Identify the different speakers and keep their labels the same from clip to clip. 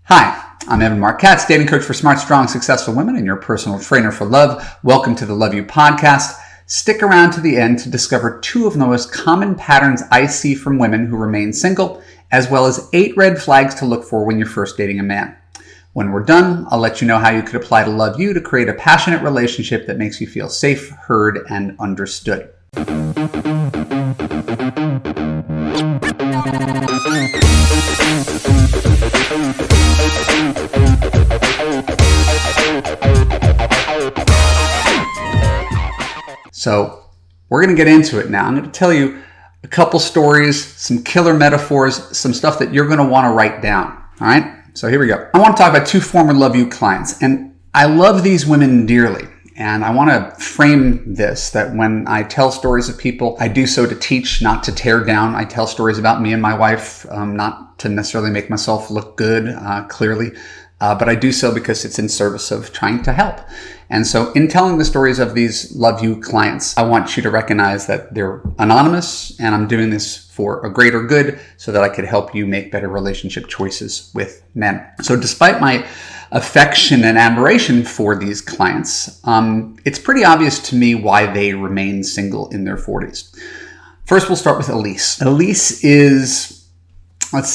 Speaker 1: Hi, I'm Marc, Katz, dating coach for smart, strong, successful women and your personal trainer for love. Welcome to the Love You podcast. Stick around to the end to discover two of the most common patterns I see from women who remain single, as well as 8 red flags to look for when you're first dating a man. When we're done, I'll let you know how you could apply to Love You to create a passionate relationship that makes you feel safe, heard, and understood. So we're going to get into it now. I'm going to tell you a couple stories, some killer metaphors, some stuff that you're going to want to write down. All right? So here we go. I want to talk about 2 former Love You clients. And I love these women dearly. And I want to frame this that when I tell stories of people, I do so to teach, not to tear down. I tell stories about me and my wife, not to necessarily make myself look good, clearly. But I do so because it's in service of trying to help. And so in telling the stories of these Love You clients, I want you to recognize that they're anonymous and I'm doing this for a greater good so that I could help you make better relationship choices with men. So despite my affection and admiration for these clients, it's pretty obvious to me why they remain single in their 40s. First, we'll start with Elise. Elise is,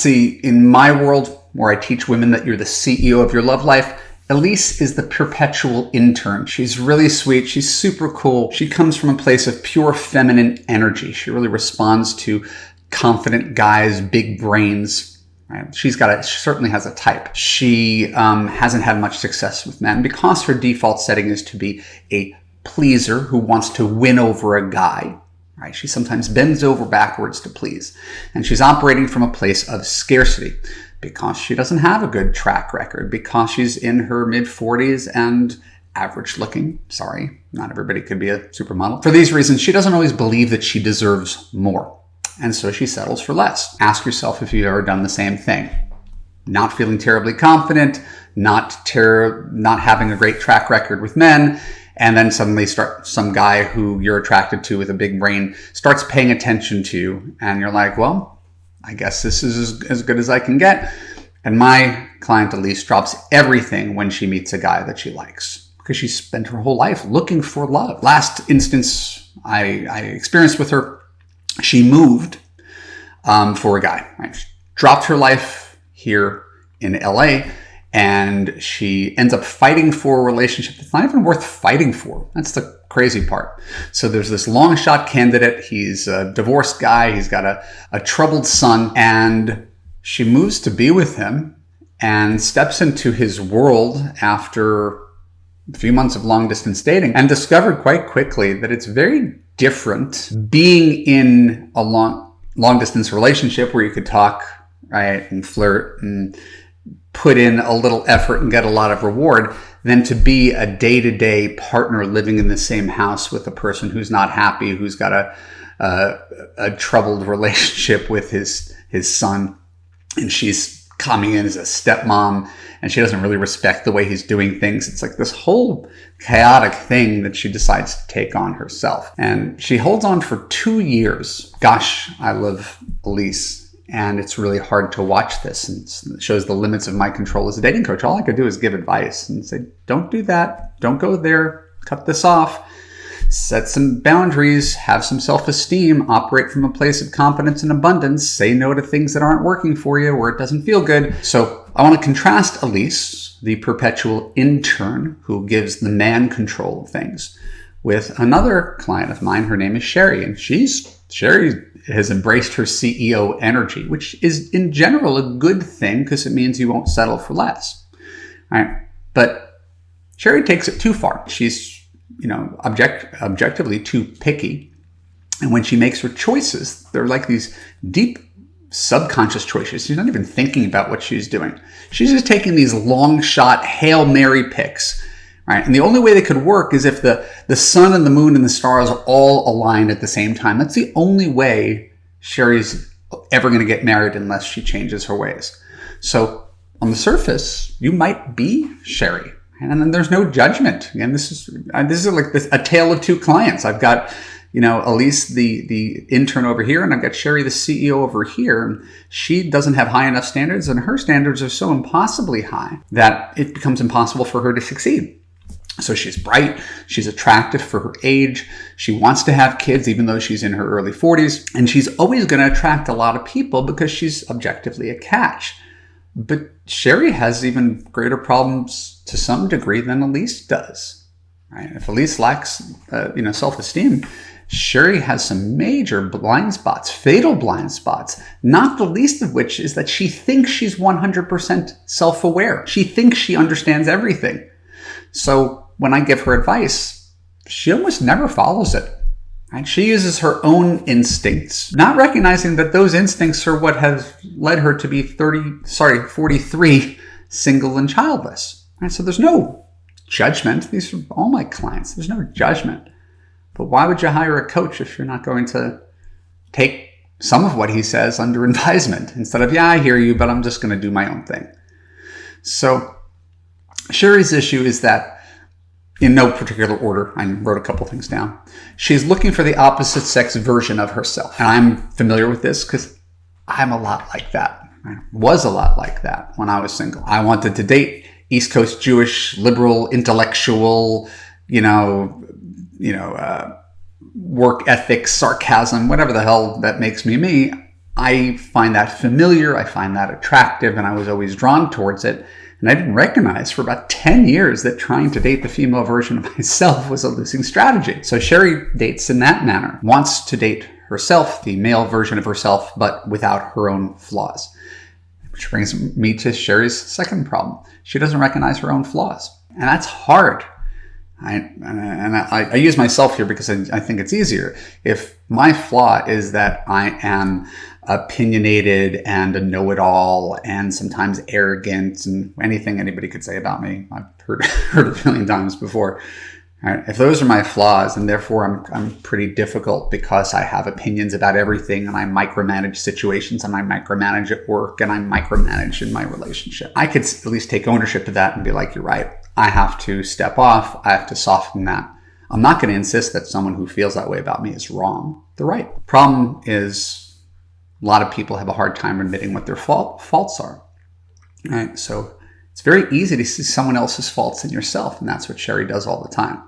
Speaker 1: in my world, where I teach women that you're the CEO of your love life, Elise is the perpetual intern. She's really sweet. She's super cool. She comes from a place of pure feminine energy. She really responds to confident guys, big brains. Right? She certainly has a type. She hasn't had much success with men because her default setting is to be a pleaser who wants to win over a guy. Right? She sometimes bends over backwards to please. And she's operating from a place of scarcity because she doesn't have a good track record, because she's in her mid-40s and average looking. Sorry, not everybody could be a supermodel. For these reasons, she doesn't always believe that she deserves more. And so she settles for less. Ask yourself if you've ever done the same thing. Not feeling terribly confident, not having a great track record with men, and then suddenly some guy who you're attracted to with a big brain starts paying attention to you, and you're like, well, I guess this is as good as I can get. And my client Elise drops everything when she meets a guy that she likes because she spent her whole life looking for love. Last instance I experienced with her, she moved for a guy. Right? She dropped her life here in LA and she ends up fighting for a relationship that's not even worth fighting for. That's the crazy part. So there's this long shot candidate. He's a divorced guy. He's got a troubled son, and she moves to be with him and steps into his world after a few months of long distance dating and discovered quite quickly that it's very different being in a long distance relationship where you could talk, right, and flirt and put in a little effort and get a lot of reward than to be a day-to-day partner living in the same house with a person who's not happy, who's got a troubled relationship with his son, and she's coming in as a stepmom, and she doesn't really respect the way he's doing things. It's like this whole chaotic thing that she decides to take on herself. And she holds on for 2 years. Gosh, I love Elise. And it's really hard to watch this, and it shows the limits of my control as a dating coach. All I could do is give advice and say, don't do that. Don't go there. Cut this off. Set some boundaries. Have some self-esteem. Operate from a place of confidence and abundance. Say no to things that aren't working for you or it doesn't feel good. So I want to contrast Elise, the perpetual intern who gives the man control of things, with another client of mine. Her name is Sherry, and Sherry has embraced her CEO energy, which is in general a good thing because it means you won't settle for less. All right. But Sherry takes it too far. She's, objectively too picky. And when she makes her choices, they're like these deep subconscious choices. She's not even thinking about what she's doing. She's just taking these long shot Hail Mary picks. Right? And the only way they could work is if the sun and the moon and the stars all align at the same time. That's the only way Sherry's ever going to get married unless she changes her ways. So on the surface, you might be Sherry. And then there's no judgment. Again, this is like a tale of 2 clients. I've got, Elise, the intern over here, and I've got Sherry, the CEO over here. She doesn't have high enough standards, and her standards are so impossibly high that it becomes impossible for her to succeed. So she's bright, she's attractive for her age, she wants to have kids even though she's in her early 40s, and she's always going to attract a lot of people because she's objectively a catch. But Sherry has even greater problems to some degree than Elise does. Right? If Elise lacks, self-esteem, Sherry has some major blind spots, fatal blind spots, not the least of which is that she thinks she's 100% self-aware. She thinks she understands everything. So when I give her advice, she almost never follows it. Right? She uses her own instincts, not recognizing that those instincts are what has led her to be 43, single and childless. Right? So there's no judgment. These are all my clients. There's no judgment. But why would you hire a coach if you're not going to take some of what he says under advisement instead of, yeah, I hear you, but I'm just going to do my own thing? So Sherry's issue is that, in no particular order, I wrote a couple things down, she's looking for the opposite sex version of herself. And I'm familiar with this because I'm a lot like that. I was a lot like that when I was single. I wanted to date East Coast Jewish, liberal, intellectual, work ethic, sarcasm, whatever the hell that makes me me. I find that familiar. I find that attractive, and I was always drawn towards it. And I didn't recognize for about 10 years that trying to date the female version of myself was a losing strategy. So Sherry dates in that manner, wants to date herself, the male version of herself, but without her own flaws. Which brings me to Sherry's second problem. She doesn't recognize her own flaws. And that's hard. I use myself here because I think it's easier. If my flaw is that I am opinionated and a know-it-all and sometimes arrogant and anything anybody could say about me, I've heard it a million times before. Right? If those are my flaws, and therefore I'm pretty difficult because I have opinions about everything, and I micromanage situations, and I micromanage at work, and I micromanage in my relationship, I could at least take ownership of that and be like, you're right. I have to step off. I have to soften that. I'm not going to insist that someone who feels that way about me is wrong. They're right. The problem is a lot of people have a hard time admitting what their faults are. Right? So it's very easy to see someone else's faults in yourself, and that's what Sherry does all the time.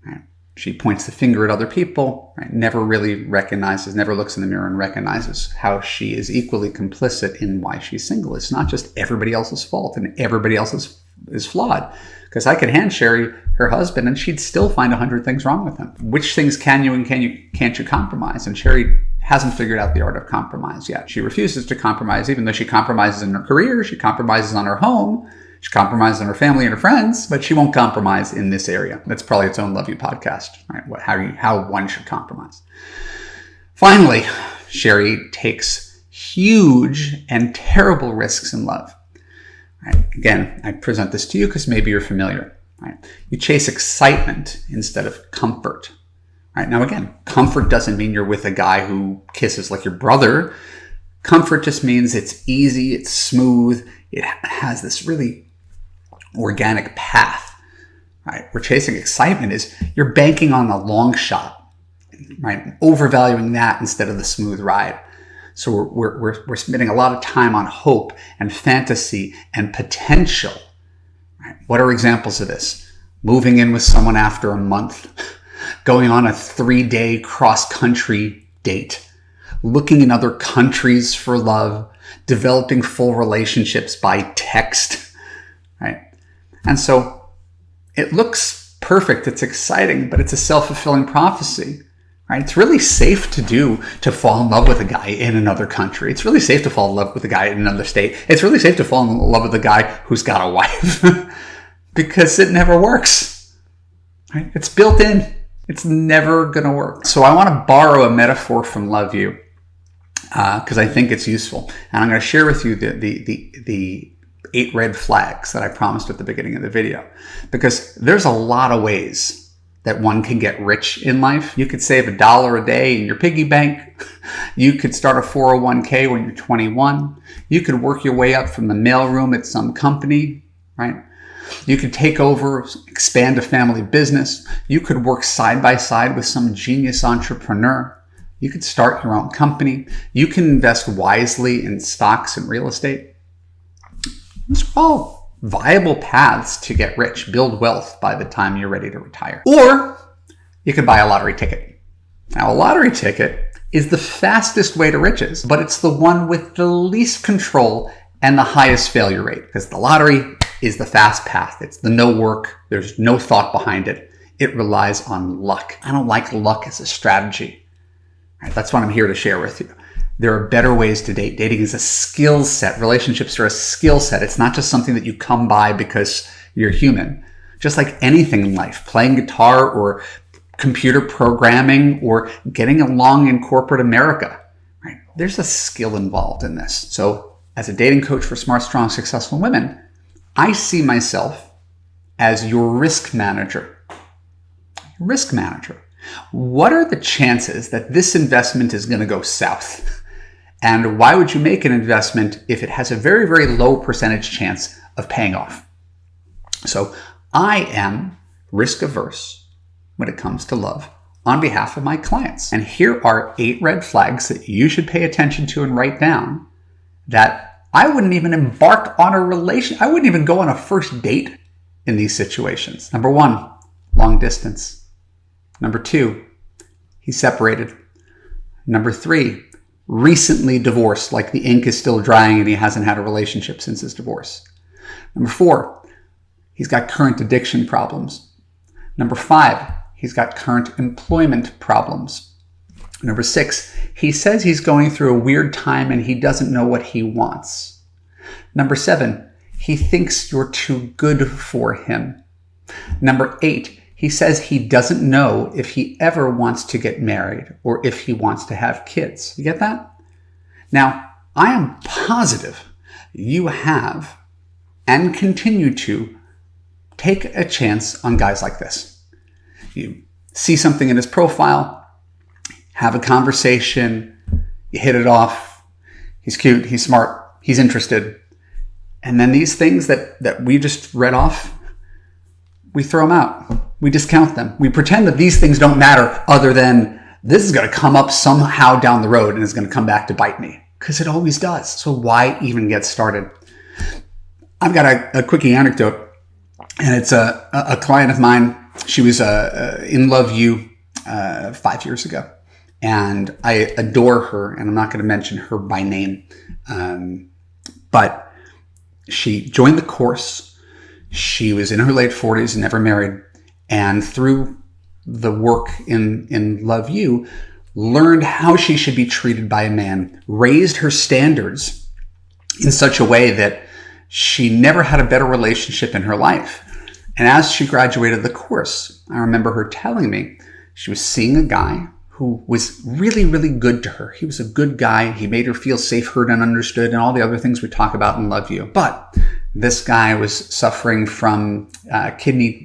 Speaker 1: Right? She points the finger at other people, right? Never really recognizes, never looks in the mirror and recognizes how she is equally complicit in why she's single. It's not just everybody else's fault and everybody else's is flawed. Because I could hand Sherry her husband and she'd still find 100 things wrong with him. Which things can you and can't you compromise? And Sherry hasn't figured out the art of compromise yet. She refuses to compromise, even though she compromises in her career, she compromises on her home, she compromises on her family and her friends, but she won't compromise in this area. That's probably its own Love You podcast, right? How one should compromise. Finally, Sherry takes huge and terrible risks in love. Right? Again, I present this to you because maybe you're familiar. Right? You chase excitement instead of comfort. Right? Now again, comfort doesn't mean you're with a guy who kisses like your brother. Comfort just means it's easy, it's smooth, it has this really organic path. Right? Where chasing excitement is you're banking on the long shot, right? Overvaluing that instead of the smooth ride. So we're spending a lot of time on hope and fantasy and potential. Right? What are examples of this? Moving in with someone after a month, going on a 3-day cross-country date, looking in other countries for love, developing full relationships by text, right? And so it looks perfect, it's exciting, but it's a self-fulfilling prophecy. Right? It's really safe to fall in love with a guy in another country. It's really safe to fall in love with a guy in another state. It's really safe to fall in love with a guy who's got a wife because it never works. Right? It's built in. It's never going to work. So I want to borrow a metaphor from Love You because I think it's useful. And I'm going to share with you the 8 red flags that I promised at the beginning of the video, because there's a lot of ways that one can get rich in life. You could save $1 a day in your piggy bank. You could start a 401k when you're 21. You could work your way up from the mailroom at some company, right? You could take over, expand a family business. You could work side by side with some genius entrepreneur. You could start your own company. You can invest wisely in stocks and real estate. These are all viable paths to get rich, build wealth by the time you're ready to retire. Or you could buy a lottery ticket. Now, a lottery ticket is the fastest way to riches, but it's the one with the least control and the highest failure rate, because the lottery is the fast path. It's the no work. There's no thought behind it. It relies on luck. I don't like luck as a strategy. Right, that's what I'm here to share with you. There are better ways to date. Dating is a skill set. Relationships are a skill set. It's not just something that you come by because you're human. Just like anything in life, playing guitar or computer programming or getting along in corporate America, right? There's a skill involved in this. So as a dating coach for smart, strong, successful women, I see myself as your risk manager. Risk manager. What are the chances that this investment is going to go south? And why would you make an investment if it has a very, very low percentage chance of paying off? So I am risk averse when it comes to love on behalf of my clients. And here are 8 red flags that you should pay attention to and write down that I wouldn't even embark on a relation. I wouldn't even go on a first date in these situations. Number 1, long distance. Number 2, he's separated. Number 3, recently divorced, like the ink is still drying and he hasn't had a relationship since his divorce. Number 4, he's got current addiction problems. Number 5, he's got current employment problems. Number 6, he says he's going through a weird time and he doesn't know what he wants. Number 7, he thinks you're too good for him. Number 8, he says he doesn't know if he ever wants to get married or if he wants to have kids. You get that? Now, I am positive you have and continue to take a chance on guys like this. You see something in his profile, have a conversation, you hit it off, he's cute, he's smart, he's interested. And then these things that we just read off, we throw them out. We discount them. We pretend that these things don't matter other than this is going to come up somehow down the road and it's going to come back to bite me. Because it always does. So why even get started? I've got a quickie anecdote. And it's a client of mine. She was in Love You 5 years ago. And I adore her. And I'm not going to mention her by name. But she joined the course. She was in her late 40s and never married. And through the work in Love You, learned how she should be treated by a man, raised her standards in such a way that she never had a better relationship in her life. And as she graduated the course, I remember her telling me she was seeing a guy who was really, really good to her. He was a good guy. He made her feel safe, heard, and understood, and all the other things we talk about in Love You. But this guy was suffering from a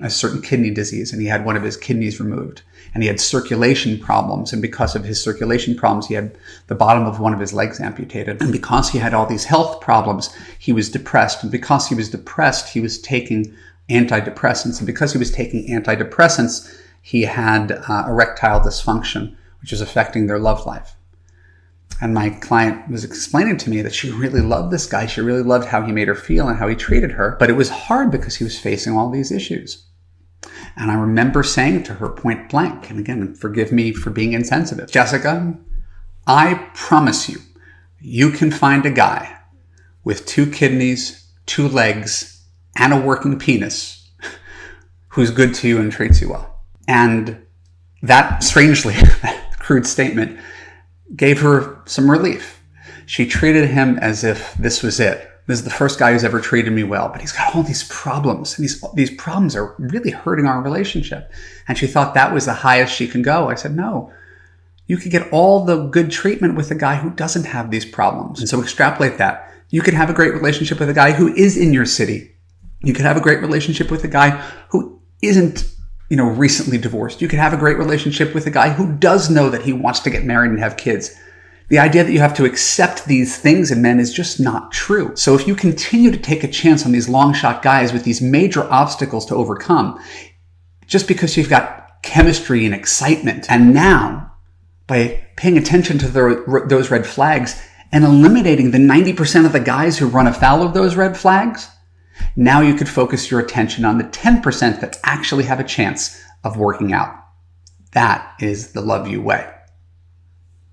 Speaker 1: certain kidney disease, and he had one of his kidneys removed. And he had circulation problems, and because of his circulation problems, he had the bottom of one of his legs amputated. And because he had all these health problems, he was depressed. And because he was depressed, he was taking antidepressants. And because he was taking antidepressants, he had erectile dysfunction, which was affecting their love life. And my client was explaining to me that she really loved this guy. She really loved how he made her feel and how he treated her. But it was hard because he was facing all these issues. And I remember saying to her point blank, and again, forgive me for being insensitive, Jessica, I promise you, you can find a guy with 2 kidneys, 2 legs, and a working penis who's good to you and treats you well. And that, strangely, that crude statement gave her some relief. She treated him as if this was it. This is the first guy who's ever treated me well, but he's got all these problems, and these problems are really hurting our relationship. And she thought that was the highest she can go. I said, no, you could get all the good treatment with a guy who doesn't have these problems. And so extrapolate that. You could have a great relationship with a guy who is in your city. You could have a great relationship with a guy who isn't, recently divorced. You could have a great relationship with a guy who does know that he wants to get married and have kids. The idea that you have to accept these things in men is just not true. So if you continue to take a chance on these long shot guys with these major obstacles to overcome, just because you've got chemistry and excitement, and now by paying attention to those red flags and eliminating the 90% of the guys who run afoul of those red flags, now you could focus your attention on the 10% that actually have a chance of working out. That is the love you way.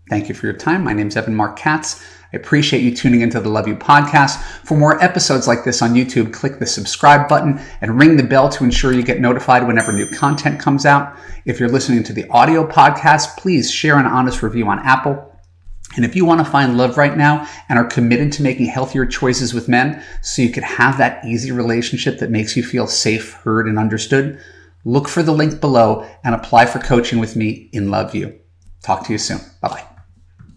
Speaker 1: Thank you for your time. My name is Marc Katz. I appreciate you tuning into the Love You podcast. For more episodes like this on YouTube, click the subscribe button and ring the bell to ensure you get notified whenever new content comes out. If you're listening to the audio podcast, please share an honest review on Apple. And if you want to find love right now and are committed to making healthier choices with men so you can have that easy relationship that makes you feel safe, heard, and understood, look for the link below and apply for coaching with me in Love You. Talk to you soon. Bye-bye.